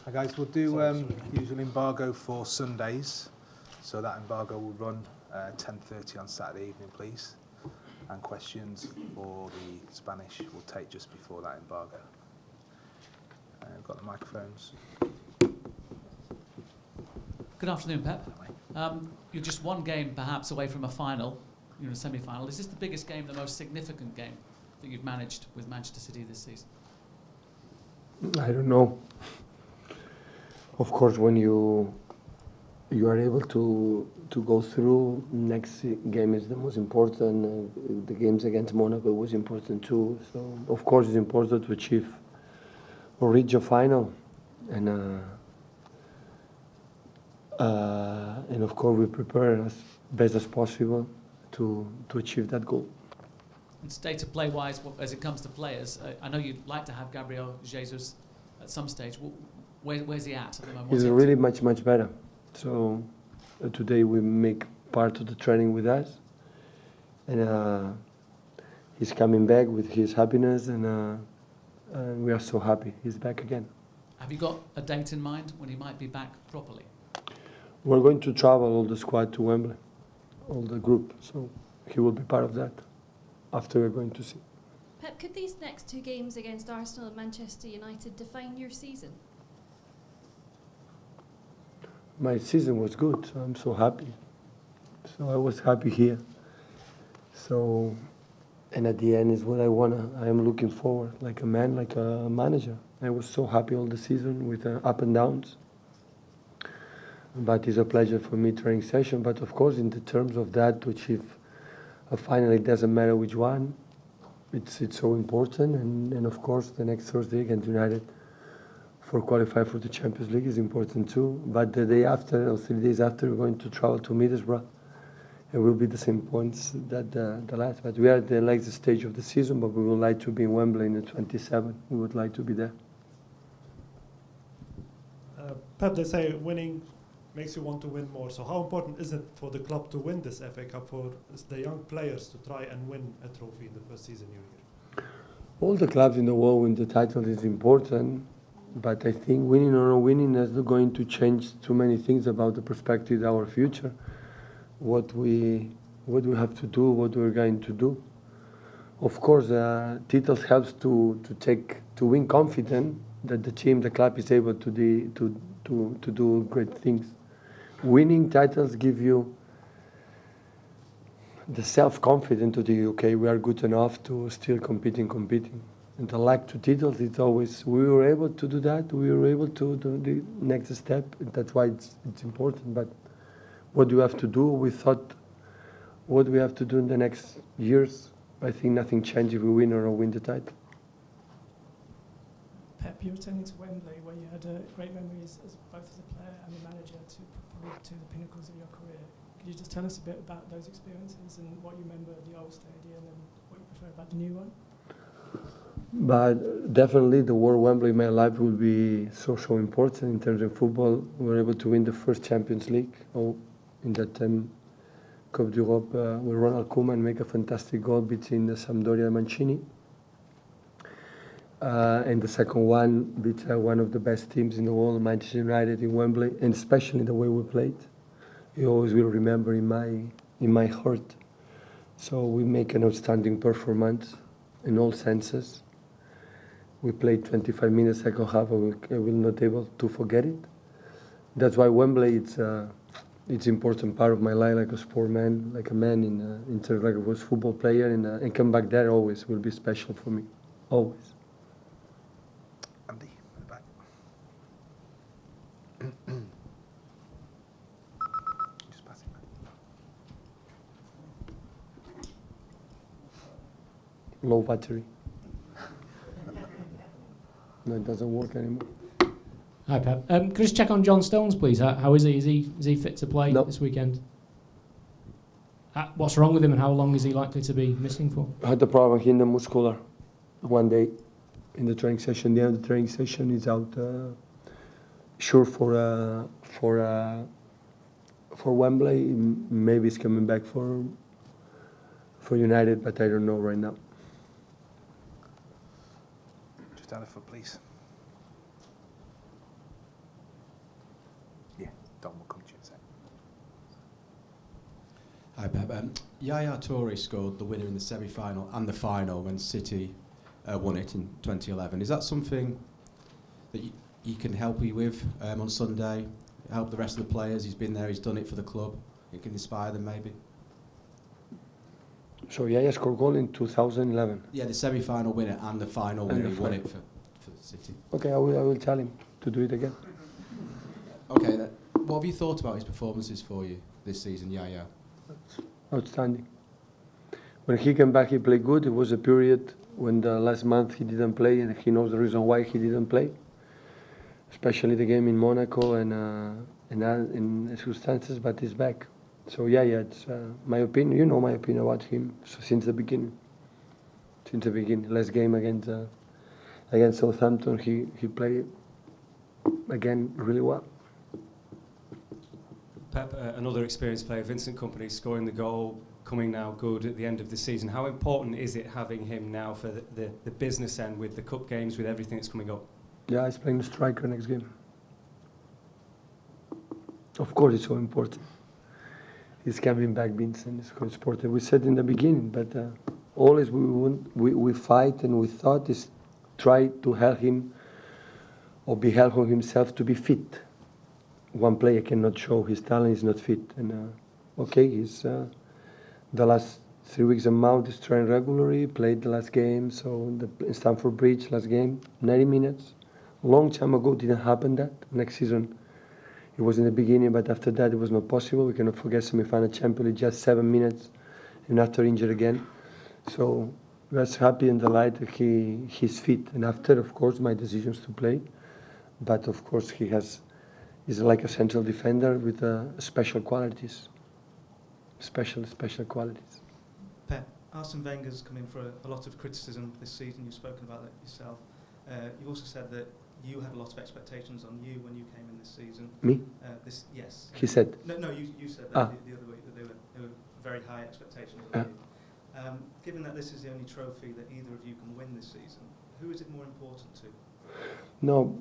Hi guys, we'll do usual embargo for Sundays, so that embargo will run 10:30 on Saturday evening, please. And questions for the Spanish we'll take just before that embargo. We've got the microphones. Good afternoon, Pep. You're just one game perhaps away from a final. You're in a semi-final. Is this the biggest game, the most significant game that you've managed with Manchester City this season? I don't know. Of course, when you are able to go through, next game is the most important. The games against Monaco was important too. So of course it's important to achieve or reach a final, and of course we prepare as best as possible to achieve that goal. And state of play wise, as it comes to players, I know you'd like to have Gabriel Jesus at some stage. Where's he at the moment? He's really much better. So today we make part of the training with us, and he's coming back with his happiness, and we are so happy he's back again. Have you got a date in mind when he might be back properly? We're going to travel all the squad to Wembley, all the group, so he will be part of that after we're going to see. Pep, could these next two games against Arsenal and Manchester United define your season? My season was good, so I'm so happy. So I was happy here. So, and at the end is what I am looking forward, like a man, like a manager. I was so happy all the season with up and downs. But it's a pleasure for me training session. But of course, in the terms of that, to achieve a final, it doesn't matter which one. It's so important. And of course, the next Thursday against United for qualify for the Champions League is important too. But the day after, or 3 days after, we're going to travel to Middlesbrough. It will be the same points that the last. But we are at the latest stage of the season, but we would like to be in Wembley in the 27th. We would like to be there. Pep, they say winning makes you want to win more. So how important is it for the club to win this FA Cup, for the young players to try and win a trophy in the first season you're here? All the clubs in the world win the title is important. But I think winning or not winning is not going to change too many things about the perspective of our future. What we have to do, what we're going to do. Of course, titles helps to win confidence that the team, the club is able to do great things. Winning titles give you the self-confidence to the okay, we are good enough to still competing. And the lack to titles, it's always, we were able to do that, we were able to do the next step, that's why it's important. But what do we have to do? We thought what we have to do in the next years, I think nothing changed if we win or not win the title. Pep, you're returning to Wembley, where you had great memories as both as a player and a manager, probably to the pinnacles of your career. Could you just tell us a bit about those experiences and what you remember of the old stadium and what you prefer about the new one? But definitely the word Wembley in my life will be so important in terms of football. We were able to win the first Champions League. In that time, Coupe d'Europe, with Ronald Koeman make a fantastic goal between the Sampdoria and Mancini. And the second one beat one of the best teams in the world, Manchester United in Wembley, and especially the way we played. You always will remember in my heart. So we make an outstanding performance in all senses. We played 25 minutes second half. I will not able to forget it. That's why Wembley it's important part of my life, like a sportman, like a man in terms like I was football player, and come back there always will be special for me, always. Andy, in the back. Just pass it back. Low battery. No, it doesn't work anymore. Hi, Pep. Could I just check on John Stones, please? How is he? Is he fit to play this weekend? What's wrong with him, and how long is he likely to be missing for? I had a problem here in the muscular one day in the training session. The end of the training session is out. Sure for Wembley. Maybe he's coming back for United, but I don't know right now. Just down the foot, please. Don will come to you in a second. Hi Pep. Yaya Toure scored the winner in the semi-final and the final when City won it in 2011. Is that something that you can help you with on Sunday? Help the rest of the players? He's been there, he's done it for the club. It can inspire them maybe? So Yaya scored goal in 2011. Yeah, the semi-final winner and the final And winner. the He won final. it for City. Okay, I will tell him to do it again. Okay, what have you thought about his performances for you this season, Yaya? Outstanding. When he came back, he played good. It was a period when the last month he didn't play, and he knows the reason why he didn't play, especially the game in Monaco and in circumstances, but he's back. So yeah, it's my opinion. You know my opinion about him since the beginning. Since the beginning, last game against Southampton, he played again really well. Pep, another experienced player, Vincent Kompany, scoring the goal, coming now good at the end of the season. How important is it having him now for the business end with the cup games, with everything that's coming up? Yeah, he's playing striker next game. Of course, it's so important. He's coming back, Vincent. It's so important. We said in the beginning, but always we fight, and we thought is try to help him or be helping himself to be fit. One player cannot show his talent; is not fit. And okay, he's the last 3 weeks a month is training regularly. Played the last game, so in Stamford Bridge last game, 90 minutes. Long time ago, didn't happen that. Next season, it was in the beginning, but after that, it was not possible. We cannot forget semi-final Champions League, just 7 minutes, and after injured again. So we are happy and delighted he's fit. And after, of course, my decisions to play. But of course, he's like a central defender with special qualities. Special qualities. Pep, Arsene Wenger's come in for a lot of criticism this season. You've spoken about that yourself. You also said that you had a lot of expectations on you when you came in this season. Me? Yes. He said. No, you said that the other week that they were very high expectations on you. Given that this is the only trophy that either of you can win this season, who is it more important to? No,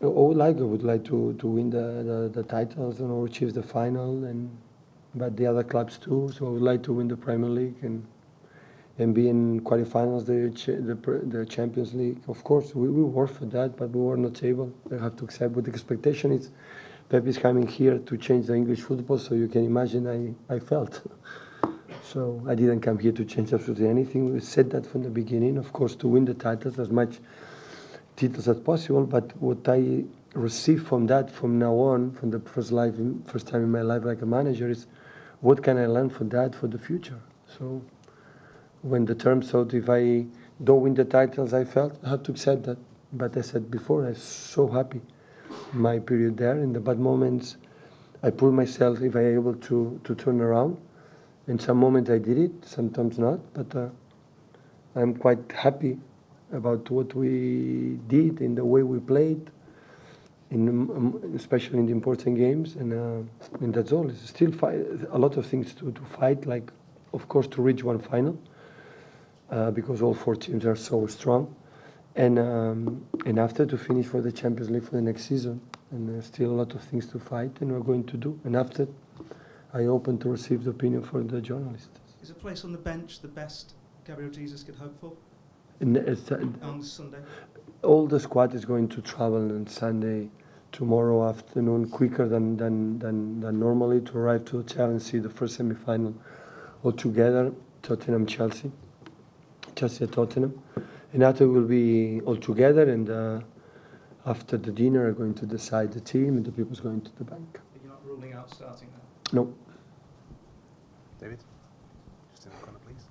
I would like to win the titles and achieve the final, but the other clubs too. So I would like to win the Premier League and be in quarterfinals, the Champions League. Of course, we worked for that, but we were not able. I have to accept. But the expectation is, Pep is coming here to change the English football. So you can imagine I felt. So I didn't come here to change absolutely anything. We said that from the beginning. Of course, to win the titles, as much titles as possible. But what I receive from that from now on, from the first time in my life like a manager, is what can I learn from that for the future. So when the term thought if I don't win the titles, I felt I had to accept that. But I said before, I was so happy my period there. In the bad moments, I put myself if I able to turn around. In some moments I did it, sometimes not. But I'm quite happy about what we did and the way we played, especially in the important games. And that's all. It's still a lot of things to fight, like, of course, to reach one final. Because all 4 teams are so strong, and after to finish for the Champions League for the next season, and there's still a lot of things to fight, and we're going to do. And after, I open to receive the opinion for the journalists. Is a place on the bench the best Gabriel Jesus could hope for on Sunday? All the squad is going to travel on Sunday, tomorrow afternoon, quicker than normally to arrive to the hotel and see the first semi-final all together, Tottenham-Chelsea. Chelsea at Tottenham, and after we'll be all together, and after the dinner are going to decide the team, and the people's going to the bank. But you're not ruling out starting now? No. David, just in the corner, please.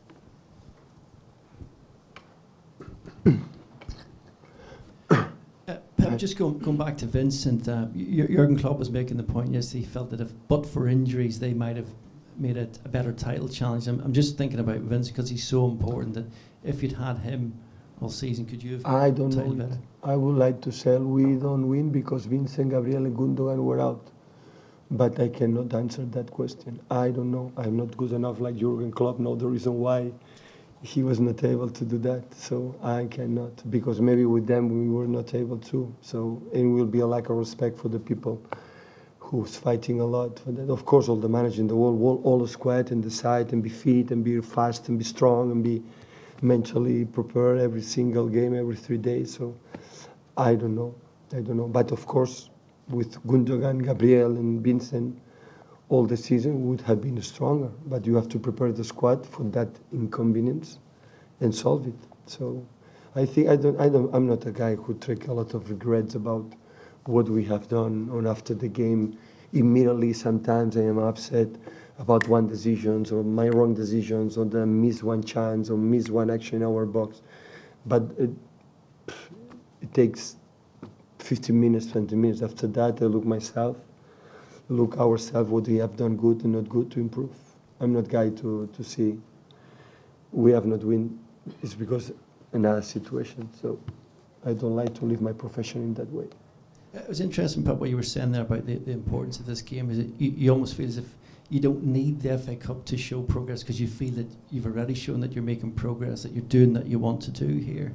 Pep, just going back to Vincent, Jurgen Klopp was making the point yesterday. He felt that if but for injuries, they might have made it a better title challenge. I'm just thinking about Vince because he's so important that if you'd had him all season, could you have I don't title know. better? I would like to say we don't win because Vincent, Gabriel and Gundogan were out. But I cannot answer that question. I don't know. I'm not good enough like Jurgen Klopp know the reason why he was not able to do that. So I cannot, because maybe with them we were not able to. So it will be a lack of respect for the people who's fighting a lot for that. Of course, all the managers in the world, all the squad and the side, and be fit and be fast and be strong and be mentally prepared every single game, every 3 days. So I don't know. But of course, with Gundogan, Gabriel, and Vincent, all the season would have been stronger. But you have to prepare the squad for that inconvenience and solve it. So I think I'm not a guy who take a lot of regrets about what we have done. And after the game, immediately sometimes I am upset about one decisions or my wrong decisions or the miss one chance or miss one action in our box. But it takes 15 minutes, 20 minutes. After that, I look ourselves, what we have done good and not good to improve. I'm not guy to see we have not win. It's because another situation. So I don't like to live my profession in that way. It was interesting, Pep, what you were saying there about the importance of this game. Is it, you almost feel as if you don't need the FA Cup to show progress because you feel that you've already shown that you're making progress, that you're doing what you want to do here.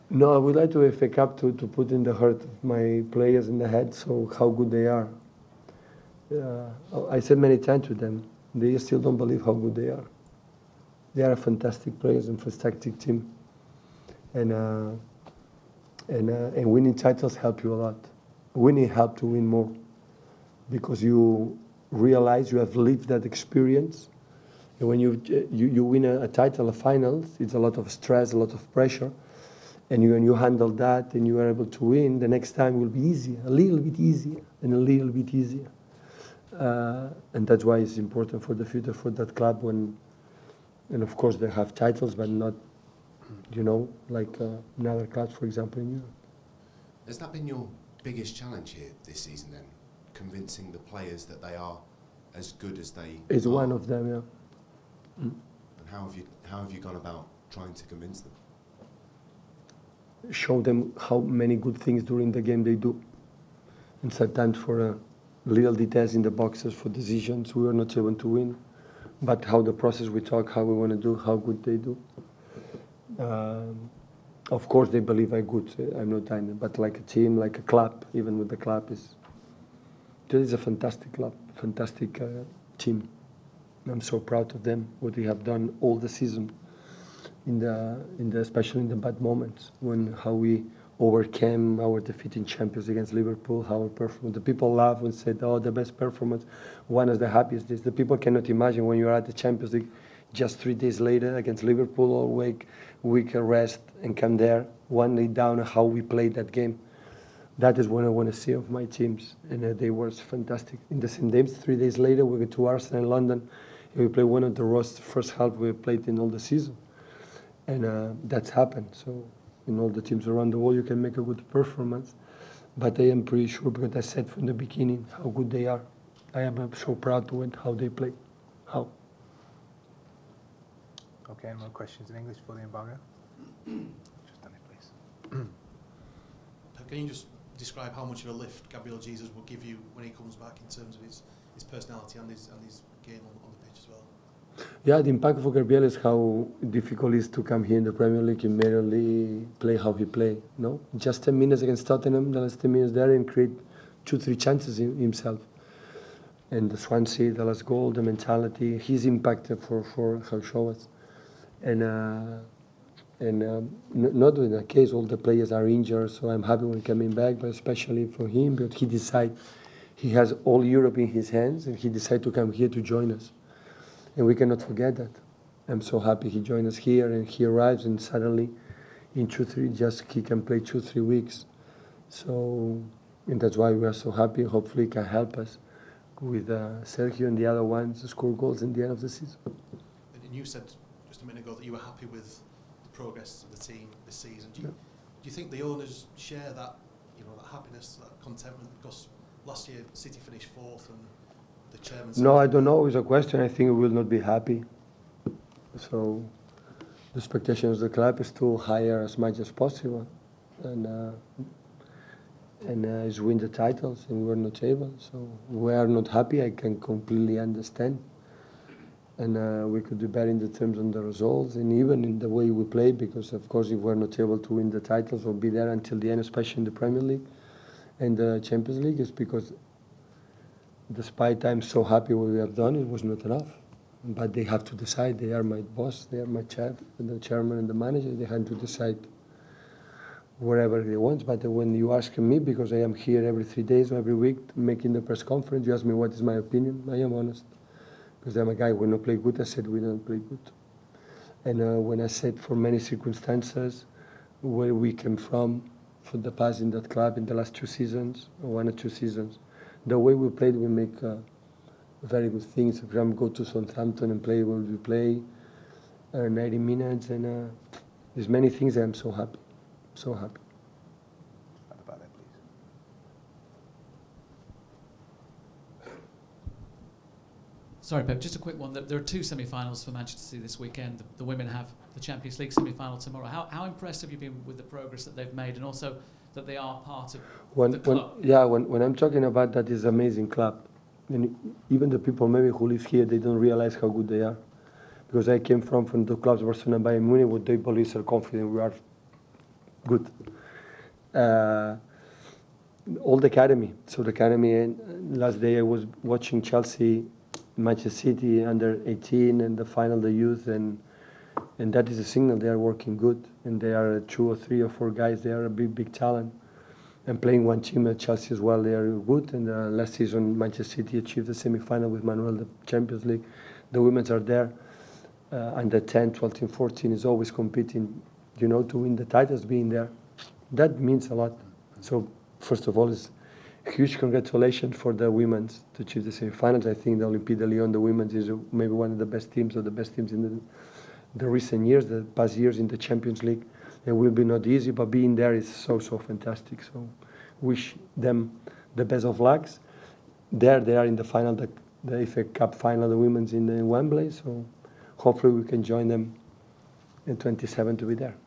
No, I would like to FA Cup to put in the heart of my players in the head, so how good they are. I said many times to them, they still don't believe how good they are. They are fantastic players and fantastic team. And winning titles help you a lot. Winning help to win more because you realize you have lived that experience. And when you win a title, a final, it's a lot of stress, a lot of pressure. And when you handle that and you are able to win, the next time will be easier, a little bit easier and a little bit easier. And that's why it's important for the future for that club and of course they have titles, but not, like in other clubs, for example, in Europe. Has that been your biggest challenge here this season then? Convincing the players that they are as good as they It's are? one of them, yeah. And how have you gone about trying to convince them? Show them how many good things during the game they do. And sometimes for little details in the boxes for decisions we are not able to win. But how the process we talk, how we want to do, how good they do. Of course they believe I'm good, I'm not tiny, but like a team, like a club, even with the club this is a fantastic club, fantastic team. I'm so proud of them, what they have done all the season. Especially in the bad moments, how we overcame our defeating champions against Liverpool, how we performed. The people laugh and said, "Oh, the best performance, one of the happiest days." The people cannot imagine when you are at the Champions League, just 3 days later against Liverpool, all week rest and come there, 1 day down, how we played that game. That is what I want to see of my teams, and they were fantastic. In the same days, 3 days later, we go to Arsenal in London, and we play one of the worst first half we played in all the season. And that's happened. So in all the teams around the world, you can make a good performance. But I am pretty sure, because I said from the beginning how good they are. I am so proud to win how they play. How? Okay, more questions in English for the embargo? Just done it, please. Can you just describe how much of a lift Gabriel Jesus will give you when he comes back in terms of his personality and his game on the pitch as well? Yeah, the impact for Gabriel is how difficult it is to come here in the Premier League and immediately play how he played. No, just 10 minutes against Tottenham, the last 10 minutes there, and create 2-3 chances himself. And the Swansea, the last goal, the mentality, his impact for how show us. And not in that case, all the players are injured, so I'm happy when coming back, but especially for him, but he has all Europe in his hands, and he decided to come here to join us. And we cannot forget that. I'm so happy he joined us here, and he arrives, and suddenly in 2-3, he can play 2-3 weeks. So, and that's why we are so happy. Hopefully he can help us with Sergio and the other ones to score goals in the end of the season. And you said just a minute ago that you were happy with the progress of the team this season. Do you think the owners share that, that happiness, that contentment? Because last year City finished 4th and the chairman said... No, I don't know. It's a question. I think we will not be happy. So the expectations of the club is to hire as much as possible and is win the titles, and we're not able. So we are not happy. I can completely understand. And we could do better in the terms of the results and even in the way we play, because of course if we're not able to win the titles or be there until the end, especially in the Premier League and the Champions League, is because despite I'm so happy what we have done, it was not enough. But they have to decide. They are my boss, they are my chef, and the chairman and the manager. They have to decide wherever they want. But when you ask me, because I am here every 3 days or every week making the press conference, you ask me what is my opinion, I am honest. Because I'm a guy, when I play good, I said we don't play good. And when I said for many circumstances, where we came from, for the past in that club in the last 2 seasons, or 1 or 2 seasons, the way we played, we make very good things. If I go to Southampton and play where we play, 90 minutes, and there's many things. I am so happy, so happy. About that, please. Sorry, Pep, just a quick one. There are 2 semi-finals for Manchester City this weekend. The women have the Champions League semi-final tomorrow. How impressed have you been with the progress that they've made, and also that they are part of the club? When I'm talking about that, is amazing club. And even the people maybe who live here, they don't realize how good they are. Because I came from the clubs Barcelona and Bayern Munich, where they police are confident we are good. All the academy. So the academy, and last day I was watching Chelsea, Manchester City under 18, and the final, the youth, and that is a signal they are working good. And they are 2 or 3 or 4 guys, they are a big talent. And playing one team at Chelsea as well, they are good. And last season, Manchester City achieved the semi-final with Manuel, the Champions League. The women are there. Under 10, 12, 13, 14 is always competing, to win the titles, being there. That means a lot. So, first of all, it's a huge congratulations for the women to achieve the semi-finals. I think the Olympique de Lyon, the women, is maybe one of the best teams, or the best teams in the recent years, the past years in the Champions League. It will be not easy, but being there is so fantastic. So wish them the best of lucks. There they are in the final, the FA Cup final, the women's in Wembley. So hopefully we can join them in 27 to be there.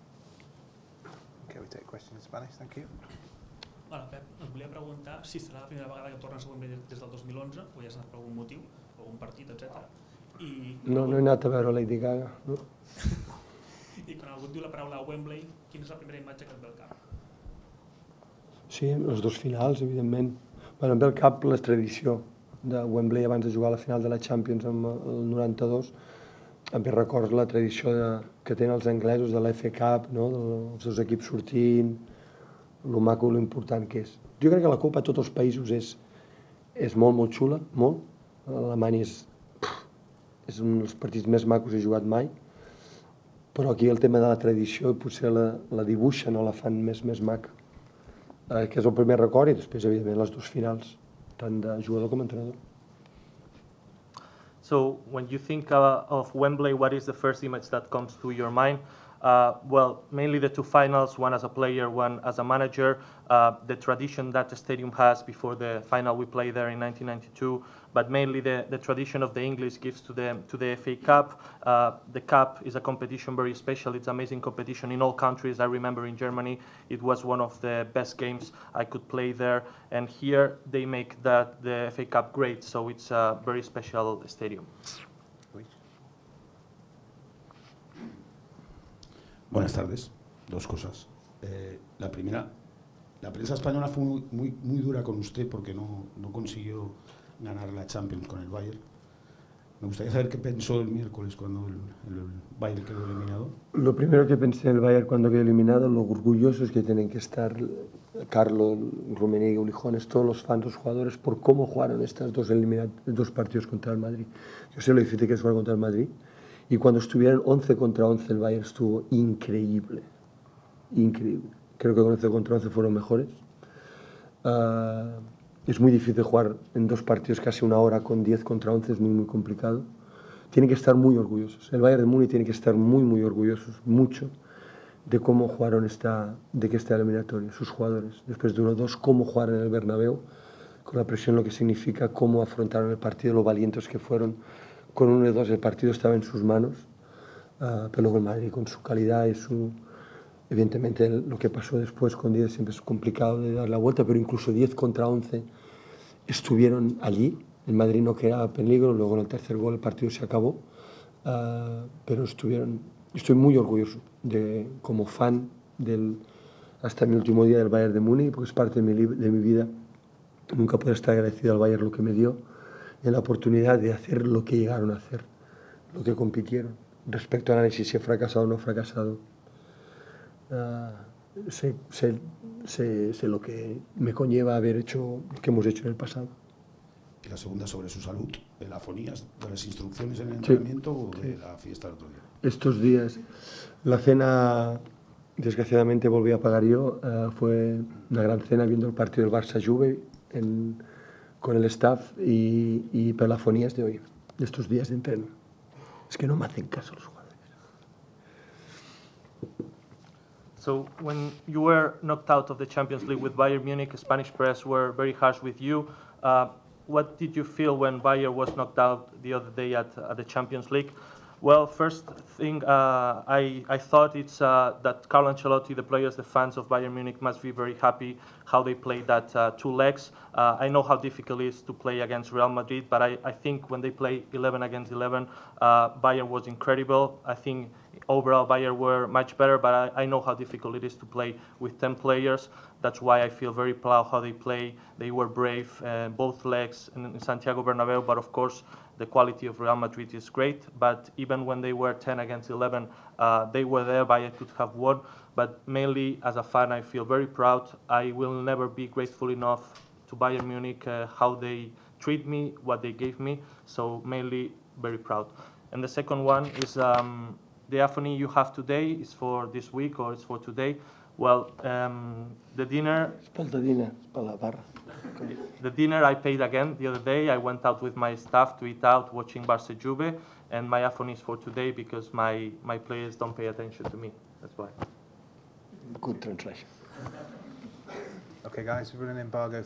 Okay, we take questions in Spanish. Thank you. Hola, Pep. Us volia preguntar si serà la primera vegada que tornes a Wembley des del 2011, o ja has anat per algun motiu, o algun partit, etc. No he anat a veure Lady Gaga. No? I quan algú et diu la paraula Wembley, quina és la primera imatge que et ve al cap? Sí, les 2 finals, evidentment. Bueno, em ve al cap la tradició de Wembley abans de jugar a la final de la Champions en el 92. Em ve records la tradició que tenen els anglesos de la FA Cup, no? Els seus equips sortint, lo maco, lo important que és. Jo crec que la Copa a tots els països és molt xula, molt. Alemanya és un dels partits més macos que he jugat mai, però aquí el tema de la tradició potser la dibuixen o la fan més maca, que és el primer record, i després evidentment les 2 finals, tant de jugador com entrenador. So when you think of Wembley, what is the first image that comes to your mind? Well, mainly the 2 finals, one as a player, one as a manager, the tradition that the stadium has before the final we played there in 1992, but mainly the tradition of the English gives to the FA Cup. The Cup is a competition very special. It's amazing competition in all countries. I remember in Germany, it was one of the best games I could play there, and here they make the FA Cup great, so it's a very special stadium. Buenas tardes. 2 cosas. La primera, la prensa española fue muy dura con usted porque no consiguió ganar la Champions con el Bayern. Me gustaría saber qué pensó el miércoles cuando el Bayern quedó eliminado. Lo primero que pensé en el Bayern cuando quedó eliminado, lo orgullosos que tienen que estar Carlos, Rummenigge, Ulijones, todos los fans, los jugadores, por cómo jugaron estos 2 partidos contra el Madrid. Yo sé lo difícil que es jugar contra el Madrid. Y cuando estuvieron 11 contra 11, el Bayern estuvo increíble. Increíble. Creo que con 11 contra 11 fueron mejores. Es muy difícil jugar en 2 partidos casi 1 hora con 10 contra 11, es muy complicado. Tienen que estar muy orgullosos. El Bayern de Múnich tiene que estar muy orgullosos, mucho, de cómo jugaron de que está eliminatorio, sus jugadores. Después de 1-2, cómo jugaron en el Bernabéu, con la presión, lo que significa, cómo afrontaron el partido, lo valientes que fueron. Con 1-2 el partido estaba en sus manos, pero luego el Madrid con su calidad y evidentemente lo que pasó después con 10 siempre es complicado de dar la vuelta, pero incluso 10 contra 11 estuvieron allí, el Madrid no creaba peligro, luego en el tercer gol el partido se acabó, pero estuvieron. Estoy muy orgulloso como fan hasta mi último día del Bayern de Múnich, porque es parte de mi vida. Nunca puedo estar agradecido al Bayern lo que me dio. en la oportunidad de hacer lo que llegaron a hacer, lo que compitieron. Respecto al análisis si he fracasado o no he fracasado, sé lo que me conlleva haber hecho lo que hemos hecho en el pasado. Y la segunda sobre su salud, ¿la afonías de las instrucciones en el entrenamiento o de la fiesta del otro día? Estos días, la cena, desgraciadamente volví a pagar yo, fue una gran cena viendo el partido del Barça-Juve con el staff y por las afonías de hoy, de estos días de entreno. Es que no me hacen caso los jugadores. So when you were knocked out of the Champions League with Bayern Munich, Spanish press were very harsh with you. What did you feel when Bayern was knocked out the other day at the Champions League? Well, first thing, I thought it's that Carlo Ancelotti, the players, the fans of Bayern Munich must be very happy how they played that 2 legs. I know how difficult it is to play against Real Madrid, but I think when they play 11 against 11, Bayern was incredible. I think overall Bayern were much better, but I know how difficult it is to play with 10 players. That's why I feel very proud how they play. They were brave, both legs in Santiago Bernabeu, but of course the quality of Real Madrid is great. But even when they were 10 against 11, they were there, Bayern could have won. But mainly as a fan, I feel very proud. I will never be grateful enough to Bayern Munich, how they treat me, what they gave me. So mainly very proud. And the second one is the aphony you have today is for this week or it's for today. Well, the dinner. The dinner I paid again the other day. I went out with my staff to eat out, watching Barça Juve, and my aphony is for today because my players don't pay attention to me. That's why. Good translation. Okay, guys, we're in an embargo.